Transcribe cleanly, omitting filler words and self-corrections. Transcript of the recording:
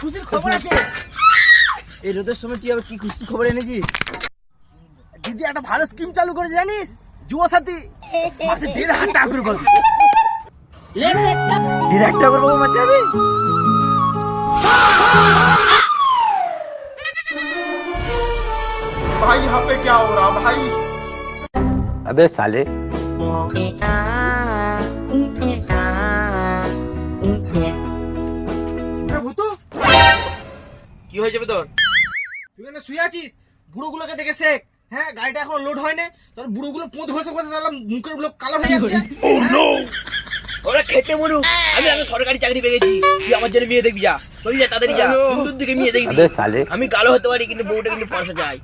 খুশির খবর আছে। এই রোদের সময় তুই আবার কি খুশির খবর এনেছিস? দিদি একটা ভালো স্কিম চালু করেছে জানিস, যুব সাথী। মাসে 1,500 টাকা করে পাবি। 1,500 টাকা করে পাবো মাসে আমি। भाई यहाँ पे क्या हो रहा भाई? अबे साले ভূতু, কি হয়ে যাবে তোর? তুই এখানে শুয়ে আছিস? বুড়োগুলোকে দেখে শেখ। হ্যাঁ, গাড়িটা এখন লোড হয় না, তোর বুড়োগুলো পোঁত ঘষে ঘষে সালাম মুখের গুলো কালো হয়ে যাচ্ছে। ওরা খেতে মরুক, আমি সরকারি চাকরি পেয়ে গেছি। তুই আমার জন্য মেয়ে দেখবি, যা তুই যা, তাড়াতাড়ি যা, সুন্দর দিকে মেয়ে দেখবি। अबे साले আমি কালো হতে পারি কিন্তু বউটা কিন্তু ফর্সা চাই।